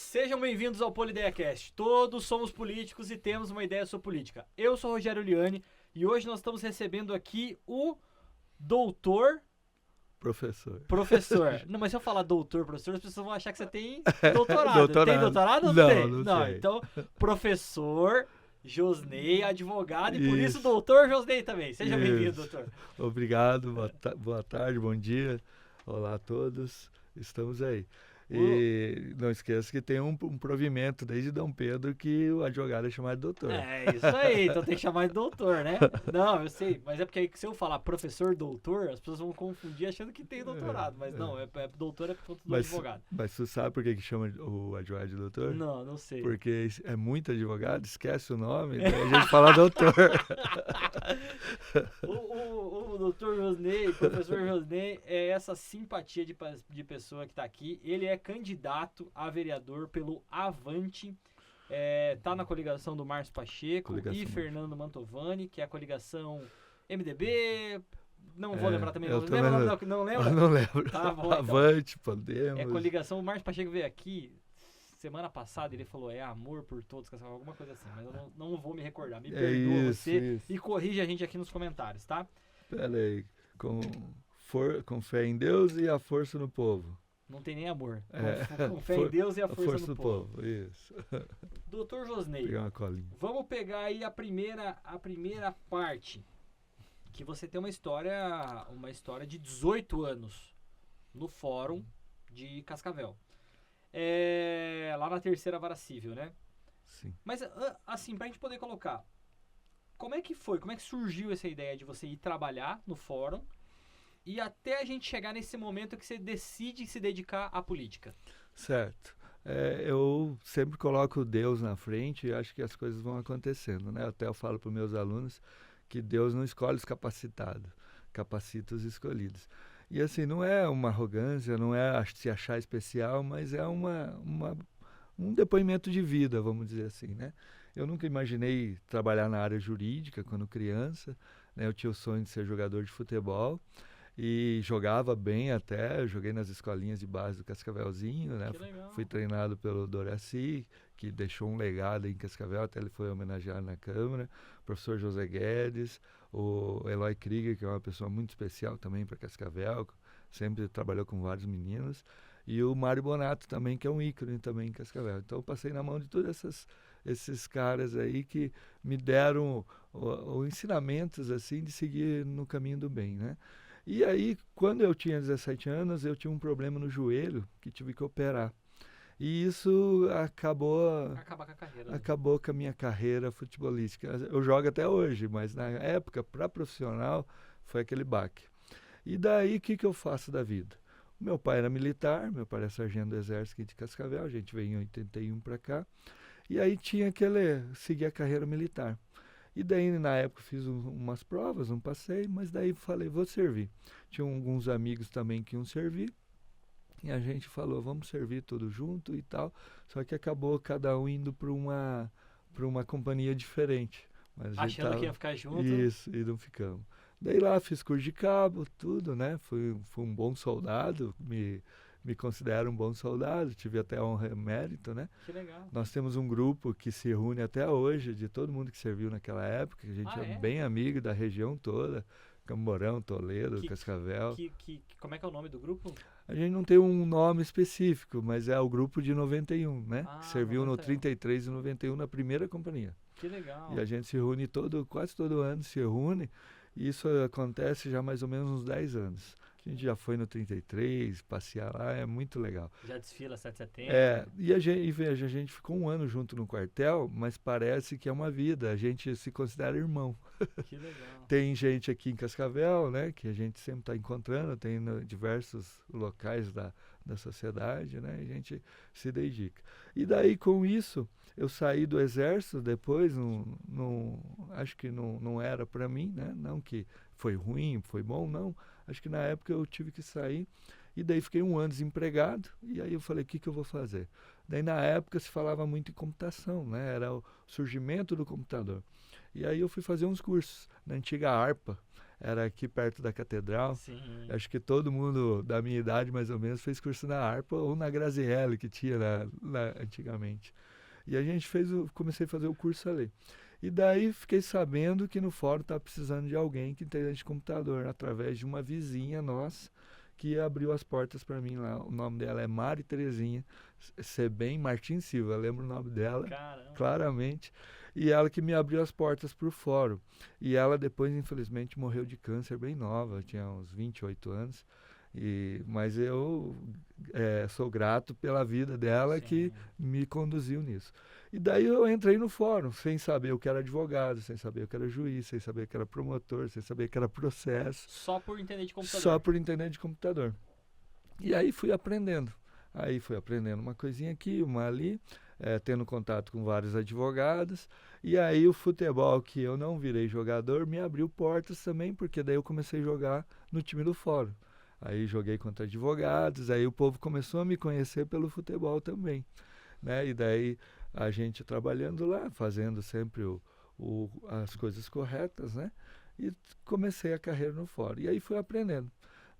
Sejam bem-vindos ao PolideaCast. Todos somos políticos e temos uma ideia sobre política. Eu sou o Rogério Liani e hoje nós estamos recebendo aqui o doutor... Professor. Não, mas se eu falar doutor, professor, as pessoas vão achar que você tem doutorado. Doutorado. Tem doutorado ou Não, tem? não sei. Então, professor Josney, advogado, e por isso Isso. doutor Josney também. Seja bem-vindo, Isso. doutor. Obrigado, boa tarde, bom dia. Olá a todos, estamos aí. E não esqueça que tem um provimento desde Dom Pedro que o advogado é chamado de doutor. É isso aí, então tem que chamar de doutor, né? Não, eu sei, mas é porque aí, se eu falar professor doutor, as pessoas vão confundir achando que tem doutorado, mas não, é doutor é por conta do advogado. Mas tu sabe por que chama o advogado de doutor? Não sei. Porque é muito advogado, esquece o nome, daí a gente fala doutor. O doutor Josney, professor Josney, é essa simpatia de pessoa que está aqui. Ele é candidato a vereador pelo Avante. Tá na coligação do Márcio Pacheco e Fernando Mantovani, que é a coligação MDB. Não vou lembrar também. Não lembra? Não lembro. Tá bom, Avante, Podemos. É a coligação. O Márcio Pacheco veio aqui semana passada, ele falou amor por todos, alguma coisa assim, mas eu não vou me recordar. Me perdoa você e corrige a gente aqui nos comentários, tá? Pera aí, com fé em Deus e a força no povo. Não tem nem amor. Com fé em Deus e a força no povo. Isso. Doutor Josney, Pegar uma colinha. Vamos pegar aí a primeira parte, que você tem uma história de 18 anos no Fórum de Cascavel. Lá na terceira vara civil, né? Sim. Mas, assim, pra gente poder colocar, como é que surgiu essa ideia de você ir trabalhar no Fórum e até a gente chegar nesse momento que você decide se dedicar à política? Certo. Eu sempre coloco Deus na frente e acho que as coisas vão acontecendo, né? Até eu falo para os meus alunos que Deus não escolhe os capacitados, capacita os escolhidos. E assim, não é uma arrogância, não é se achar especial, mas é um depoimento de vida, vamos dizer assim, né? Eu nunca imaginei trabalhar na área jurídica quando criança, né? Eu tinha o sonho de ser jogador de futebol e jogava bem até, eu joguei nas escolinhas de base do Cascavelzinho, né? Fui treinado pelo Doraci, que deixou um legado em Cascavel, até ele foi homenageado na Câmara, o professor José Guedes, o Eloy Krieger, que é uma pessoa muito especial também para Cascavel, sempre trabalhou com vários meninos, e o Mário Bonato também, que é um ícone também em Cascavel. Então eu passei na mão de todos esses caras aí que me deram ensinamentos assim de seguir no caminho do bem, né? E aí, quando eu tinha 17 anos, eu tinha um problema no joelho que tive que operar. E isso acabou com a minha carreira futebolística. Eu jogo até hoje, mas na época, para profissional, foi aquele baque. E daí, o que eu faço da vida? O meu pai era militar, meu pai era sargento do Exército de Cascavel, a gente veio em 81 para cá. E aí tinha que seguir a carreira militar. E daí, na época, fiz umas provas, não passei, mas daí falei, vou servir. Tinha alguns amigos também que iam servir. E a gente falou, vamos servir tudo junto e tal. Só que acabou cada um indo para uma companhia diferente. Mas achando que ia ficar junto. Isso, e não ficamos. Daí lá fiz curso de cabo, tudo, né? Fui um bom soldado, me considero um bom soldado, tive até honra e mérito, né? Que legal. Nós temos um grupo que se reúne até hoje, de todo mundo que serviu naquela época, a gente é bem amigo da região toda, Camborão, Toledo, Cascavel. Como é que é o nome do grupo? A gente não tem um nome específico, mas é o grupo de 91, né? Que serviu 91. no 33 e 91 na primeira companhia. Que legal. E a gente se reúne quase todo ano, se reúne, e isso acontece já mais ou menos uns 10 anos. A gente já foi no 33, passear lá, é muito legal. Já desfila 7 de setembro. E a gente ficou um ano junto no quartel, mas parece que é uma vida, a gente se considera irmão. Que legal. Tem gente aqui em Cascavel, né, que a gente sempre está encontrando, tem diversos locais da sociedade, né, a gente se dedica. E daí, com isso, eu saí do Exército depois, acho que não era para mim, né, não que foi ruim, foi bom, não. Acho que na época eu tive que sair e daí fiquei um ano desempregado e aí eu falei, o que eu vou fazer? Daí na época se falava muito em computação, né? Era o surgimento do computador. E aí eu fui fazer uns cursos na antiga ARPA. era aqui perto da catedral. Sim. Acho que todo mundo da minha idade, mais ou menos, fez curso na harpa ou na Grazielli, que tinha antigamente. E a gente comecei a fazer o curso ali. E daí fiquei sabendo que no fórum estava precisando de alguém que entenda de computador, através de uma vizinha nossa, que abriu as portas para mim lá. O nome dela é Mari Terezinha Sebem Martins Silva, eu lembro o nome dela. Caramba. Claramente. E ela que me abriu as portas para o fórum. E ela depois, infelizmente, morreu de câncer bem nova, tinha uns 28 anos. Mas eu sou grato pela vida dela. Sim. Que me conduziu nisso. E daí eu entrei no fórum, sem saber o que era advogado, sem saber o que era juiz, sem saber o que era promotor, sem saber o que era processo. Só por entender de computador. Só por entender de computador. E aí fui aprendendo. Uma coisinha aqui, uma ali, tendo contato com vários advogados. E aí o futebol, que eu não virei jogador, me abriu portas também, porque daí eu comecei a jogar no time do fórum. Aí joguei contra advogados, aí o povo começou a me conhecer pelo futebol também, né? E daí a gente trabalhando lá, fazendo sempre as coisas corretas, né? E comecei a carreira no fórum. E aí fui aprendendo,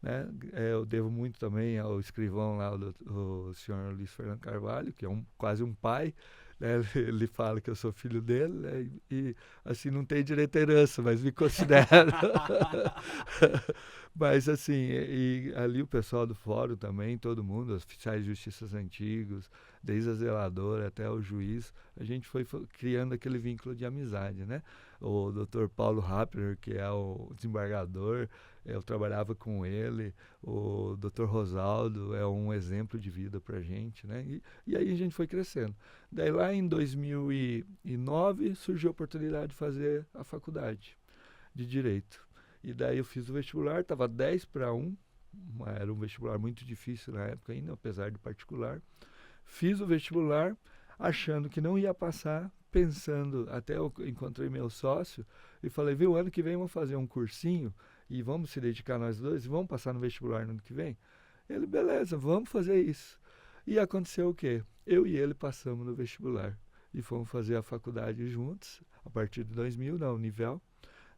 né? Eu devo muito também ao escrivão lá, o senhor Luiz Fernando Carvalho, que é quase um pai, né? Ele fala que eu sou filho dele, né? E assim, não tem direito à herança, mas me considero. Mas assim, e ali o pessoal do fórum também, todo mundo, os oficiais de justiças antigos, desde a zeladora até o juiz, a gente foi criando aquele vínculo de amizade, né? O Dr. Paulo Rappler, que é o desembargador, eu trabalhava com ele. O Dr. Rosaldo é um exemplo de vida pra gente, né? E aí a gente foi crescendo. Daí lá em 2009 surgiu a oportunidade de fazer a faculdade de Direito. E daí eu fiz o vestibular, estava 10-1, era um vestibular muito difícil na época ainda, apesar de particular. Fiz o vestibular, achando que não ia passar, pensando, até eu encontrei meu sócio e falei, viu, ano que vem vamos fazer um cursinho e vamos se dedicar nós dois e vamos passar no vestibular no ano que vem? Ele, beleza, vamos fazer isso. E aconteceu o quê? Eu e ele passamos no vestibular e fomos fazer a faculdade juntos, a partir de 2000, na Univel.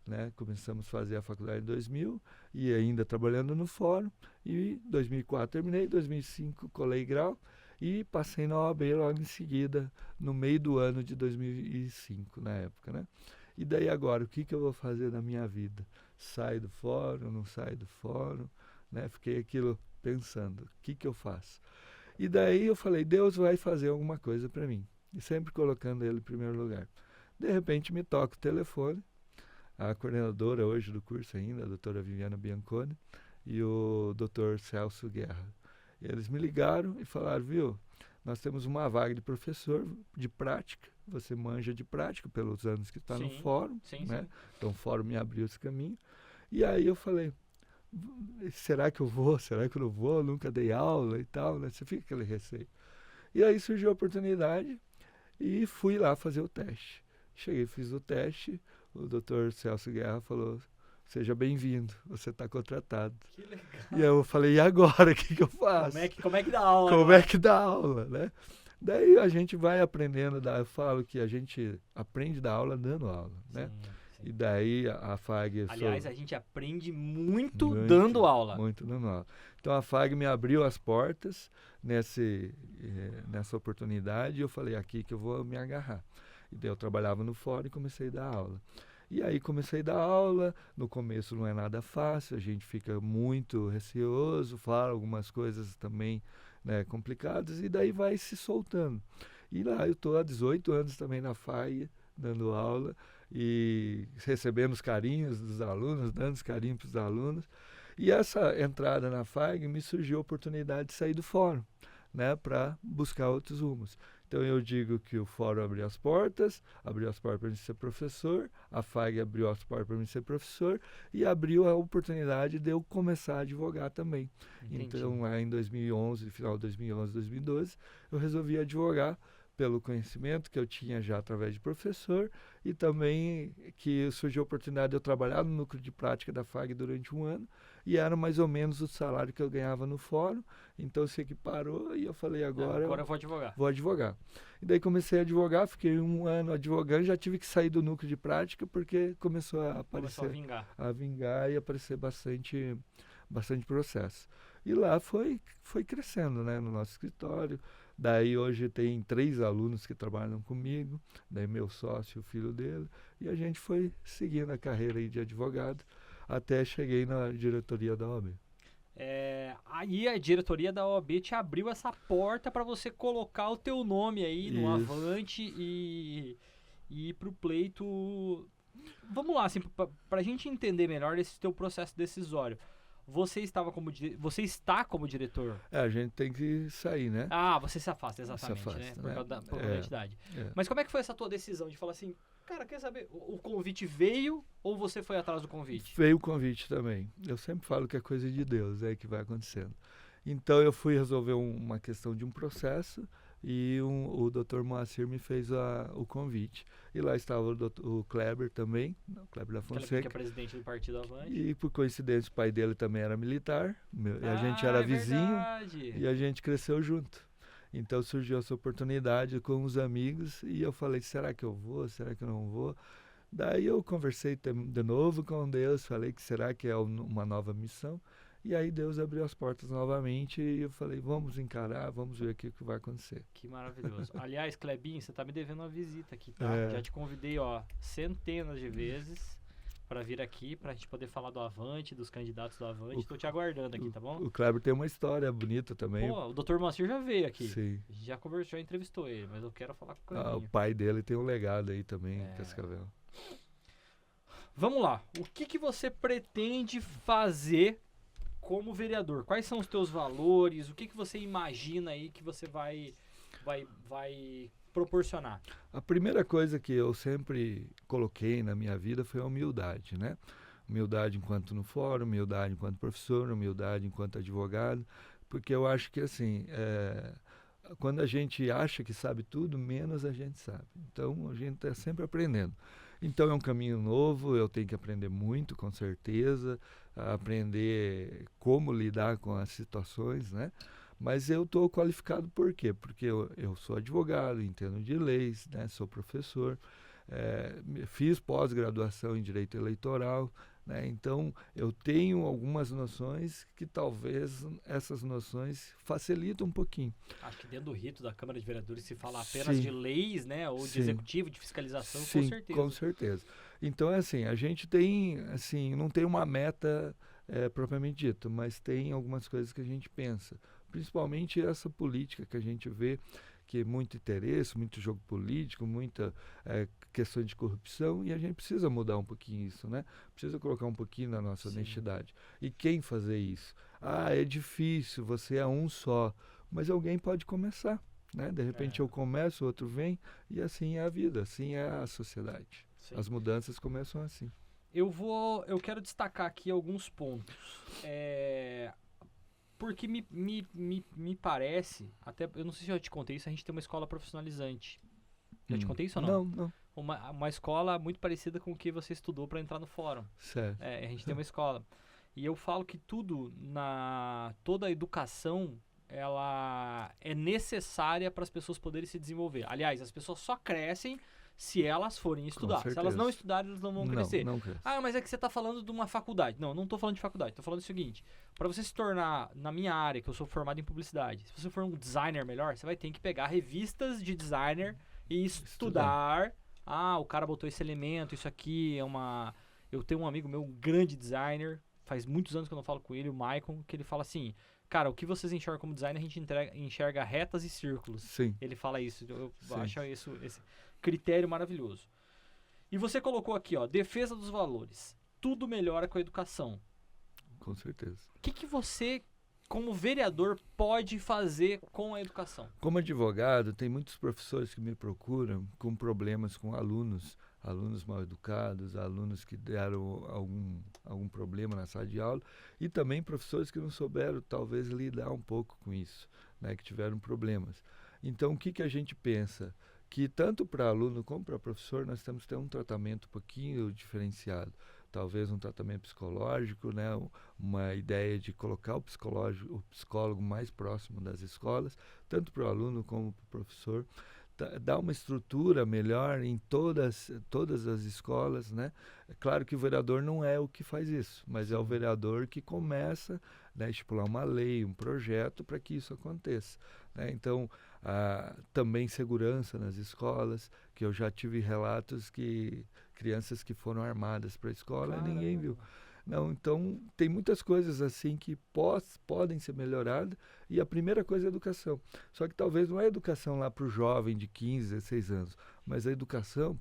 Né? Começamos a fazer a faculdade em 2000 e ainda trabalhando no fórum. E em 2004 terminei, em 2005 colei grau e passei na OAB logo em seguida, no meio do ano de 2005, na época. Né? E daí agora, o que eu vou fazer na minha vida? Saio do fórum, não saio do fórum? Né? Fiquei aquilo pensando, o que eu faço? E daí eu falei, Deus vai fazer alguma coisa para mim. E sempre colocando ele em primeiro lugar. De repente me toca o telefone, a coordenadora hoje do curso ainda, a doutora Viviana Bianconi, e o doutor Celso Guerra. E eles me ligaram e falaram, viu, nós temos uma vaga de professor de prática, você manja de prática pelos anos que está no fórum, né? Sim. Então o fórum me abriu esse caminho. E aí eu falei, será que eu vou? Será que eu não vou? Eu nunca dei aula e tal, né? Você fica aquele receio. E aí surgiu a oportunidade e fui lá fazer o teste. Cheguei, fiz o teste, o doutor Celso Guerra falou, seja bem-vindo, você está contratado. Que legal. E eu falei, e agora, o que eu faço? Como é que dá aula? Como é que dá aula, né? Daí a gente vai aprendendo, eu falo que a gente aprende da aula dando aula, né? Sim. E daí a FAG... Aliás, a gente aprende muito dando aula. Muito dando aula. Então a FAG me abriu as portas nessa oportunidade e eu falei, aqui que eu vou me agarrar. E daí eu trabalhava no fórum e comecei a dar aula. E aí comecei a dar aula, no começo não é nada fácil, a gente fica muito receoso, fala algumas coisas também, né, complicadas, e daí vai se soltando. E lá eu estou há 18 anos também na FAI, dando aula, e recebendo os carinhos dos alunos, dando os carinhos para os alunos. E essa entrada na FAG me surgiu a oportunidade de sair do fórum, né, para buscar outros rumos. Então eu digo que o fórum abriu as portas para mim ser professor, a FAG abriu as portas para mim ser professor e abriu a oportunidade de eu começar a advogar também. Entendi. Então lá em 2011, final de 2011, 2012, eu resolvi advogar pelo conhecimento que eu tinha já através de professor e também que surgiu a oportunidade de eu trabalhar no núcleo de prática da FAG durante um ano e era mais ou menos o salário que eu ganhava no fórum, então se equiparou e eu falei, agora eu vou advogar. Vou advogar. E daí comecei a advogar, fiquei 1 ano advogando, já tive que sair do núcleo de prática porque começou a aparecer, a vingar e aparecer bastante processo. E lá foi crescendo, né, no nosso escritório. Daí hoje tem 3 alunos que trabalham comigo, daí meu sócio, o filho dele, e a gente foi seguindo a carreira aí de advogado até cheguei na diretoria da OAB. Aí a diretoria da OAB te abriu essa porta para você colocar o teu nome aí no Avante e ir pro pleito. Vamos lá, assim, pra gente entender melhor esse teu processo decisório. Você está como diretor? A gente tem que sair, né? Você se afasta, exatamente, se afasta, né? Por causa da entidade. Mas como é que foi essa tua decisão de falar assim, cara, quer saber, o convite veio ou você foi atrás do convite? Veio o convite também. Eu sempre falo que é coisa de Deus, é que vai acontecendo. Então eu fui resolver uma questão de um processo e o Dr. Moacir me fez o convite. E lá estava o Kleber também, o Kleber da Fonseca. Que é presidente do Partido Avante. E por coincidência o pai dele também era militar, e a gente era vizinho, verdade. E a gente cresceu junto. Então surgiu essa oportunidade com os amigos e eu falei, será que eu vou, será que eu não vou? Daí eu conversei de novo com Deus, falei que será que é uma nova missão? E aí Deus abriu as portas novamente e eu falei, vamos encarar, vamos ver o que vai acontecer. Que maravilhoso. Aliás, Clebinho, você tá me devendo uma visita aqui, tá? Já te convidei, centenas de vezes para vir aqui, pra gente poder falar do Avante, dos candidatos do Avante. Tô te aguardando aqui, tá bom? O Kleber tem uma história bonita também. Pô, o Dr. Moacir já veio aqui. Sim. Já conversou, já entrevistou ele, mas eu quero falar com o Clebinho. O pai dele tem um legado aí também, em Cascavel. Vamos lá. O que você pretende fazer como vereador? Quais são os teus valores? O que você imagina aí que você vai proporcionar? A primeira coisa que eu sempre coloquei na minha vida foi a humildade, né? Humildade enquanto no fórum, humildade enquanto professor, humildade enquanto advogado, porque eu acho que assim, quando a gente acha que sabe tudo, menos a gente sabe. Então a gente está sempre aprendendo. Então é um caminho novo, eu tenho que aprender muito, com certeza, aprender como lidar com as situações, né? Mas eu estou qualificado por quê? Porque eu sou advogado, entendo de leis, né? Sou professor, fiz pós-graduação em Direito Eleitoral, né? Então eu tenho algumas noções que talvez essas noções facilitam um pouquinho. Acho que dentro do rito da Câmara de Vereadores se fala apenas de leis, né? Ou de executivo, de fiscalização, com certeza. Com certeza. Então, assim, a gente tem, assim, não tem uma meta propriamente dita, mas tem algumas coisas que a gente pensa. Principalmente essa política que a gente vê, que é muito interesse, muito jogo político, muita questão de corrupção, e a gente precisa mudar um pouquinho isso, né? Precisa colocar um pouquinho na nossa honestidade. E quem fazer isso? É difícil, você é um só, mas alguém pode começar, né? De repente eu começo, o outro vem, e assim é a vida, assim é a sociedade. Sim. As mudanças começam assim. Eu quero destacar aqui alguns pontos. Porque me parece, até eu não sei se eu já te contei isso, a gente tem uma escola profissionalizante. Já te contei isso ou não? Não. Uma escola muito parecida com o que você estudou para entrar no fórum. Certo. A gente tem uma escola. E eu falo que toda a educação, ela é necessária para as pessoas poderem se desenvolver. Aliás, as pessoas só crescem se elas forem estudar. Se elas não estudarem, elas não vão crescer. Não cresce. Mas é que você está falando de uma faculdade. Não estou falando de faculdade. Estou falando o seguinte. Para você se tornar, na minha área, que eu sou formado em publicidade, se você for um designer melhor, você vai ter que pegar revistas de designer e estudar. O cara botou esse elemento, isso aqui é uma... Eu tenho um amigo meu, um grande designer, faz muitos anos que eu não falo com ele, o Maicon, que ele fala assim... Cara, o que vocês enxergam como designer, a gente enxerga retas e círculos. Sim. Ele fala isso. Eu acho esse critério maravilhoso. E você colocou aqui, defesa dos valores. Tudo melhora com a educação. Com certeza. O que você, como vereador, pode fazer com a educação? Como advogado, tem muitos professores que me procuram com problemas com alunos mal educados, alunos que deram algum problema na sala de aula, e também professores que não souberam, talvez, lidar um pouco com isso, né, que tiveram problemas. Então, o que a gente pensa? Que tanto para aluno como para professor, nós temos que ter um tratamento um pouquinho diferenciado. talvez um tratamento psicológico, né? Uma ideia de colocar o psicólogo mais próximo das escolas, tanto para o aluno como para o professor, dar uma estrutura melhor em todas as escolas, né? É claro que o vereador não é o que faz isso, mas é o vereador que começa, né, a estipular uma lei, um projeto para que isso aconteça, né? Então, também segurança nas escolas, que eu já tive relatos que crianças que foram armadas para a escola, Caramba. ninguém viu. Não, então, tem muitas coisas assim que podem ser melhoradas, e a primeira coisa é a educação. Só que talvez não é a educação lá para o jovem de 15, 16 anos, mas a educação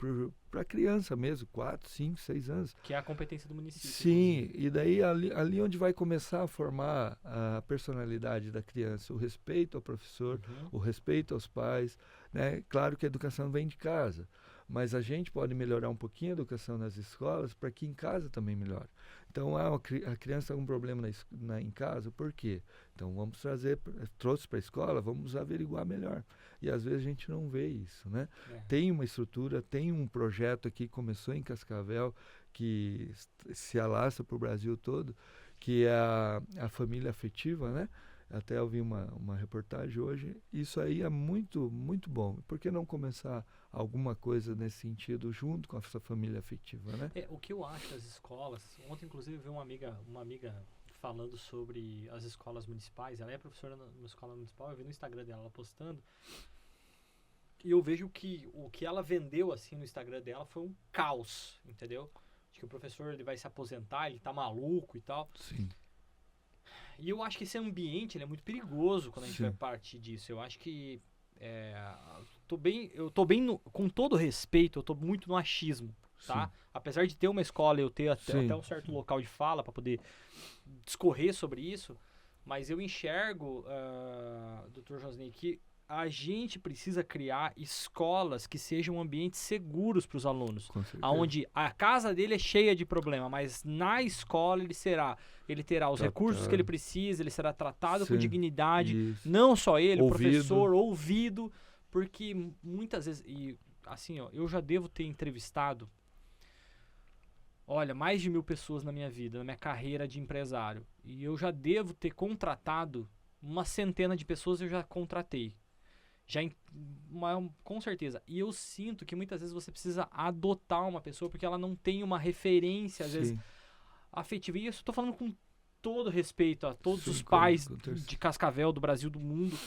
para a criança mesmo, 4, 5, 6 anos. Que é a competência do município. Sim, inclusive. e daí ali onde vai começar a formar a personalidade da criança, o respeito ao professor, o respeito aos pais, né? Claro que a educação vem de casa, mas a gente pode melhorar um pouquinho a educação nas escolas para que em casa também melhore. Então, a criança tem um problema em casa, por quê? Então, trouxe para a escola, vamos averiguar melhor. E às vezes a gente não vê isso, né? Tem uma estrutura, tem um projeto aqui que começou em Cascavel, que se alastra para o Brasil todo, que é a família afetiva, né? Até eu vi uma reportagem hoje. Isso aí é muito, muito bom. Por que não começar alguma coisa nesse sentido junto com essa família afetiva, né? O que eu acho das escolas, ontem inclusive eu vi uma amiga falando sobre as escolas municipais. Ela é professora numa escola municipal, eu vi no Instagram dela ela postando. E eu vejo que o que ela vendeu assim no Instagram dela foi um caos, entendeu? Acho que o professor ele vai se aposentar, ele tá maluco e tal. Sim. E eu acho que esse ambiente ele é muito perigoso quando a gente Sim. vai partir disso. Eu acho que eu tô bem com todo respeito, eu tô muito no achismo, tá? Sim. Apesar de ter uma escola, eu ter Sim. até um certo local de fala para poder discorrer sobre isso, mas eu enxergo, Dr. Josney, que a gente precisa criar escolas que sejam ambientes seguros para os alunos, Com certeza. onde a casa dele é cheia de problema, mas na escola ele terá os recursos que ele precisa, ele será tratado com Sim. dignidade, Isso. não só ele, o Ouvido. professor, ouvido, porque muitas vezes, e assim, ó, eu já devo ter entrevistado, olha, mais de 1.000 pessoas na minha vida, na minha carreira de empresário, e eu já devo ter contratado uma centena de pessoas, eu já contratei. Com certeza. E eu sinto que muitas vezes você precisa adotar uma pessoa porque ela não tem uma referência, às vezes, afetiva. E isso eu tô falando com todo respeito a todos os pais de Cascavel, do Brasil, do mundo.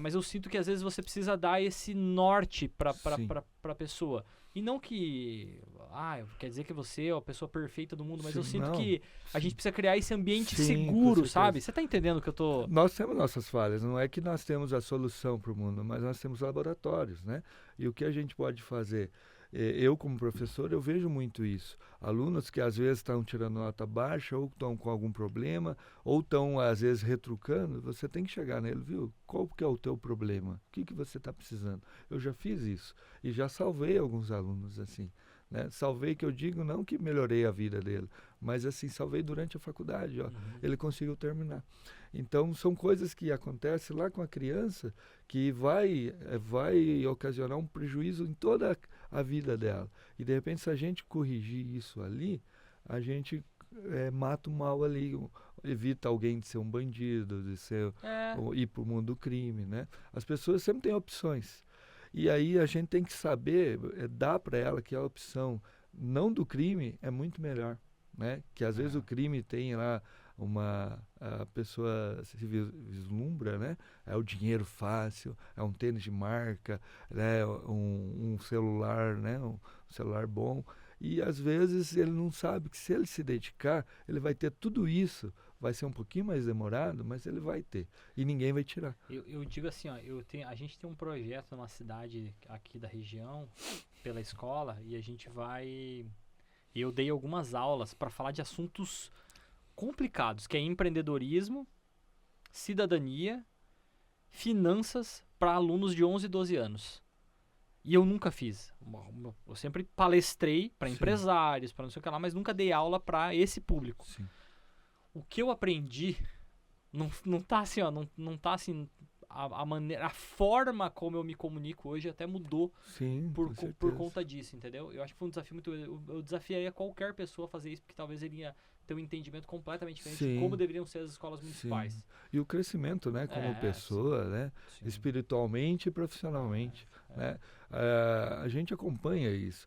Mas eu sinto que às vezes você precisa dar esse norte pra pessoa. E não que... quer dizer que você é a pessoa perfeita do mundo, mas eu sinto que a gente precisa criar esse ambiente seguro, sabe? Você tá entendendo que eu tô... Nós temos nossas falhas, não é que nós temos a solução para o mundo, mas nós temos laboratórios, né? E o que a gente pode fazer? Eu, como professor, eu vejo muito isso. Alunos que às vezes estão tirando nota baixa, ou estão com algum problema, ou estão às vezes retrucando, você tem que chegar nele, viu? Qual que é o teu problema? O que você está precisando? Eu já fiz isso e já salvei alguns alunos assim, né? Salvei, que eu digo, não que melhorei a vida dele, mas assim, salvei durante a faculdade, ó. Ele conseguiu terminar. Então, são coisas que acontecem lá com a criança que vai ocasionar um prejuízo em toda a vida dela. E, de repente, se a gente corrigir isso ali, a gente mata o mal ali, evita alguém de ser um bandido, de ir para o mundo do crime, né? As pessoas sempre têm opções. E aí a gente tem que saber dar para ela que a opção não do crime é muito melhor, né? Que às vezes o crime tem lá a pessoa se vislumbra, né? É o dinheiro fácil, é um tênis de marca, né? Um celular, né? Um celular bom. E às vezes ele não sabe que se ele se dedicar, ele vai ter tudo isso. Vai ser um pouquinho mais demorado, mas ele vai ter. E ninguém vai tirar. Eu digo assim, ó, a gente tem um projeto numa cidade aqui da região, pela escola, e a gente vai... Eu dei algumas aulas para falar de assuntos complicados, que é empreendedorismo, cidadania, finanças para alunos de 11 e 12 anos. E eu nunca fiz. Eu sempre palestrei para empresários, para não sei o que lá, mas nunca dei aula para esse público. Sim. O que eu aprendi não tá assim, ó, não tá assim a maneira, a forma como eu me comunico hoje até mudou Sim, por conta disso, entendeu? Eu acho que foi um desafio muito... Eu desafiaria qualquer pessoa a fazer isso, porque talvez ele ia ter um entendimento completamente diferente de como deveriam ser as escolas municipais. Sim. E o crescimento, né, como pessoa, né, espiritualmente e profissionalmente, né? A gente acompanha isso.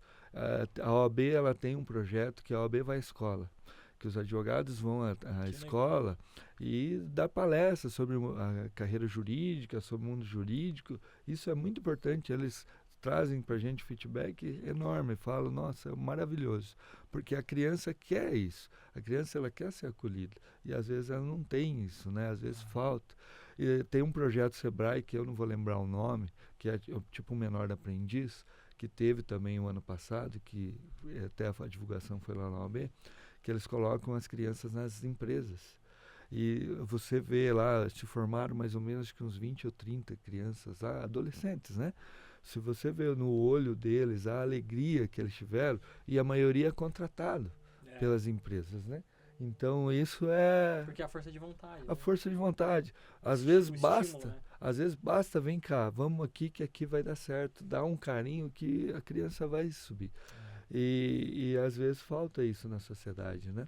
A OAB, ela tem um projeto que a OAB vai à escola, que os advogados vão à escola e dar palestras sobre a carreira jurídica, sobre o mundo jurídico. Isso é muito importante. Eles trazem para a gente feedback enorme, falam, nossa, é maravilhoso, porque a criança quer isso, a criança ela quer ser acolhida, e às vezes ela não tem isso, né? Às vezes falta. E tem um projeto Sebrae, que eu não vou lembrar o nome, que é tipo um menor aprendiz, que teve também o ano passado, que até a divulgação foi lá na OAB, que eles colocam as crianças nas empresas. E você vê lá, se formaram mais ou menos que uns 20 ou 30 crianças lá, adolescentes, né? Se você vê no olho deles a alegria que eles tiveram, e a maioria é contratado pelas empresas, né? Então isso é... Porque é a força de vontade. A força de vontade. Às vezes basta, estímulo, né? às vezes basta, vem cá, vamos aqui que aqui vai dar certo. Dá um carinho que a criança vai subir. E às vezes falta isso na sociedade, né?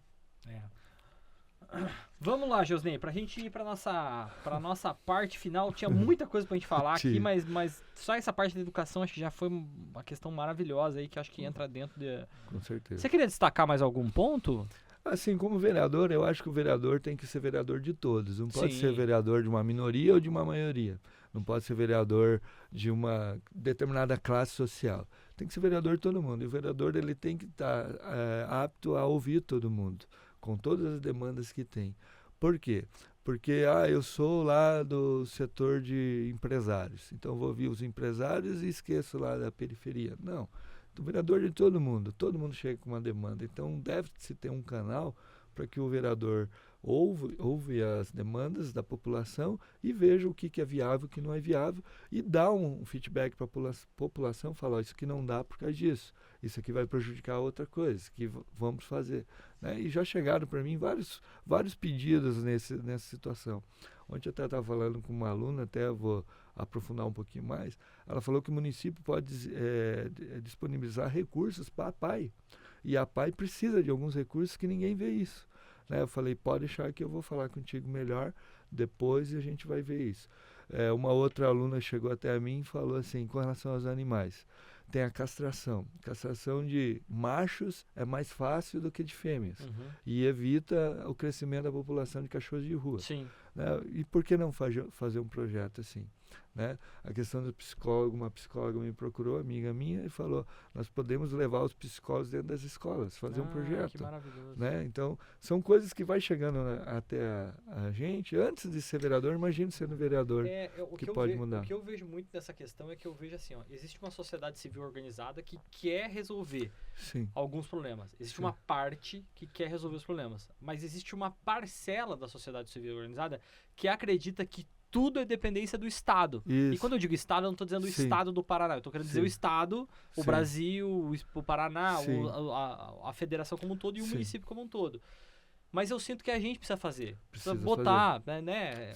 Vamos lá, Josnei, pra gente ir pra nossa parte final. Tinha muita coisa pra gente falar aqui, mas só essa parte da educação acho que já foi uma questão maravilhosa aí, que acho que entra dentro de... Com certeza. Você queria destacar mais algum ponto? Assim, como vereador, eu acho que o vereador tem que ser vereador de todos. Não pode Sim. ser vereador de uma minoria ou de uma maioria. Não pode ser vereador de uma determinada classe social. Tem que ser vereador de todo mundo. E o vereador ele tem que estar apto a ouvir todo mundo, com todas as demandas que tem. Por quê? Porque eu sou lá do setor de empresários, então vou ouvir os empresários e esqueço lá da periferia. Não, o vereador de todo mundo chega com uma demanda, então deve-se ter um canal para que o vereador ouve as demandas da população e veja o que é viável, o que não é viável, e dá um feedback para a população, fala, isso aqui não dá por causa disso, isso aqui vai prejudicar outra coisa, que vamos fazer. Né? E já chegaram para mim vários pedidos nessa situação. Ontem eu até estava falando com uma aluna, até vou aprofundar um pouquinho mais, ela falou que o município pode disponibilizar recursos para a PAI, e a PAI precisa de alguns recursos que ninguém vê isso. Né? Eu falei, pode deixar que eu vou falar contigo melhor depois e a gente vai ver isso. Uma outra aluna chegou até a mim e falou assim, com relação aos animais, tem a castração. Castração de machos é mais fácil do que de fêmeas. E evita o crescimento da população de cachorros de rua. Sim. Né? E por que não fazer um projeto assim? Né? A questão do psicólogo, uma psicóloga me procurou, amiga minha, e falou, nós podemos levar os psicólogos dentro das escolas, fazer um projeto. Que maravilhoso. Né? Então, são coisas que vai chegando até a gente. Antes de ser vereador, imagine sendo vereador, que pode mudar. O que eu vejo muito dessa questão é que eu vejo assim, existe uma sociedade civil organizada que quer resolver alguns problemas. Existe uma parte que quer resolver os problemas. Mas existe uma parcela da sociedade civil organizada que acredita que tudo é dependência do Estado. Isso. E quando eu digo Estado, eu não estou dizendo o Estado do Paraná. Eu estou querendo dizer o Estado, o Brasil, o Paraná, a federação como um todo e o município como um todo. Mas eu sinto que a gente precisa fazer. Precisa botar, né?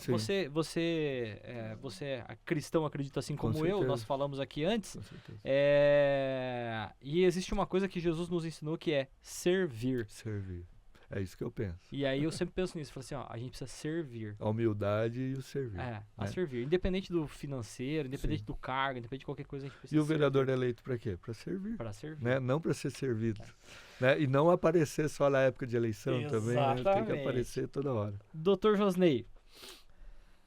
Você é cristão, acredita assim como eu, nós falamos aqui antes. E existe uma coisa que Jesus nos ensinou que é servir. Servir. É isso que eu penso. E aí eu sempre penso nisso, falo assim, a gente precisa servir. A humildade e o servir. A servir. Independente do financeiro, independente do cargo, independente de qualquer coisa, a gente precisa. E o vereador é eleito para quê? Para servir. Para servir. Né? Não para ser servido. Né? E não aparecer só na época de eleição também, né? Tem que aparecer toda hora. Doutor Josnei,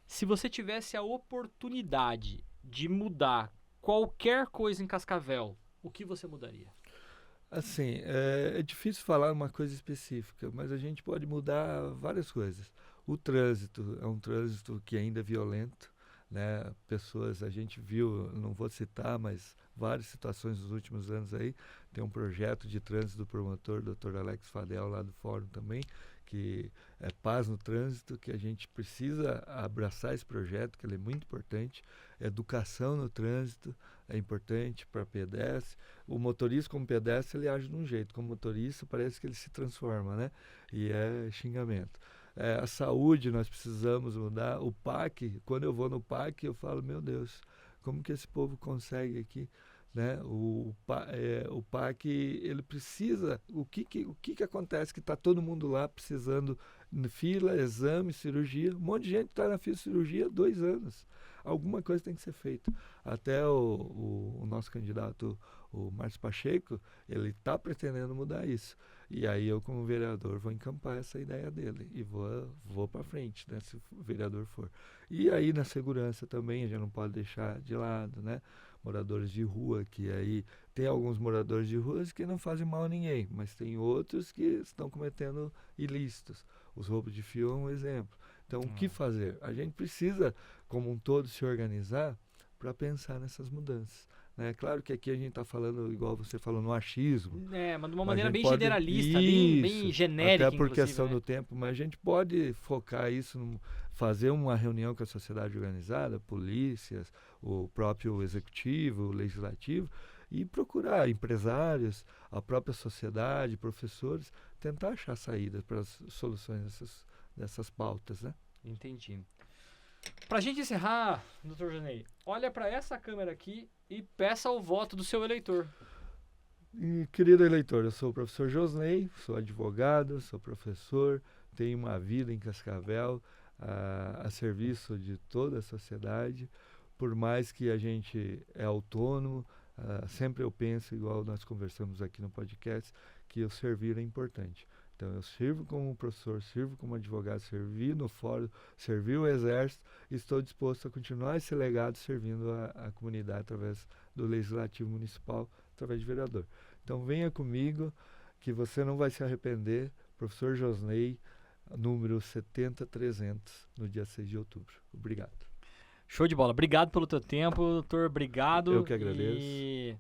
se você tivesse a oportunidade de mudar qualquer coisa em Cascavel, o que você mudaria? Assim, é difícil falar uma coisa específica, mas a gente pode mudar várias coisas. O trânsito é um trânsito que ainda é violento, né? Pessoas, a gente viu, não vou citar, mas várias situações nos últimos anos aí. Tem um projeto de trânsito do promotor, Dr. Alex Fadel, lá do Fórum também, que é Paz no Trânsito, que a gente precisa abraçar esse projeto, que ele é muito importante. Educação no trânsito é importante para pedestre. O motorista como pedestre, ele age de um jeito. Como motorista, parece que ele se transforma, né? E é xingamento. A saúde nós precisamos mudar. O PAC, quando eu vou no PAC, eu falo, meu Deus, como que esse povo consegue aqui? Né? O PAC, ele precisa... O que acontece? Que está todo mundo lá precisando de fila, exame, cirurgia. Um monte de gente está na fila de cirurgia há 2 anos. Alguma coisa tem que ser feita. Até o nosso candidato, o Márcio Pacheco, ele está pretendendo mudar isso. E aí eu, como vereador, vou encampar essa ideia dele e vou para frente, né, se o vereador for. E aí na segurança também, a gente não pode deixar de lado, né? Moradores de rua, que aí tem alguns moradores de ruas que não fazem mal a ninguém, mas tem outros que estão cometendo ilícitos. Os roubos de fio é um exemplo. Então, o que fazer? A gente precisa, como um todo, se organizar para pensar nessas mudanças. Né? Claro que aqui a gente está falando, igual você falou, no achismo. Mas de uma maneira bem generalista, bem genérica, até por questão do tempo, mas a gente pode focar isso, fazer uma reunião com a sociedade organizada, polícias, o próprio executivo, o legislativo, e procurar empresários, a própria sociedade, professores, tentar achar saídas para as soluções dessas pautas, né? Entendi. Para a gente encerrar, Dr. Josney, olha para essa câmera aqui e peça o voto do seu eleitor. Querido eleitor, eu sou o professor Josney, sou advogado, sou professor, tenho uma vida em Cascavel a serviço de toda a sociedade. Por mais que a gente é autônomo, sempre eu penso, igual nós conversamos aqui no podcast, que o servir é importante. Então, eu sirvo como professor, sirvo como advogado, servi no fórum, servi o Exército e estou disposto a continuar esse legado servindo a comunidade através do Legislativo Municipal, através de vereador. Então, venha comigo, que você não vai se arrepender. Professor Josney, número 70300, no dia 6 de outubro. Obrigado. Show de bola. Obrigado pelo teu tempo, doutor. Obrigado. Eu que agradeço. E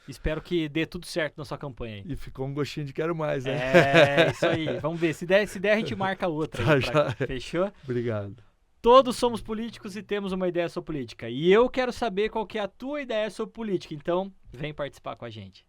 espero que dê tudo certo na sua campanha aí. E ficou um gostinho de quero mais, né? É, isso aí. Vamos ver. Se der a gente marca outra. Fechou? Obrigado. Todos somos políticos e temos uma ideia sobre política. E eu quero saber qual que é a tua ideia sobre política. Então, vem participar com a gente.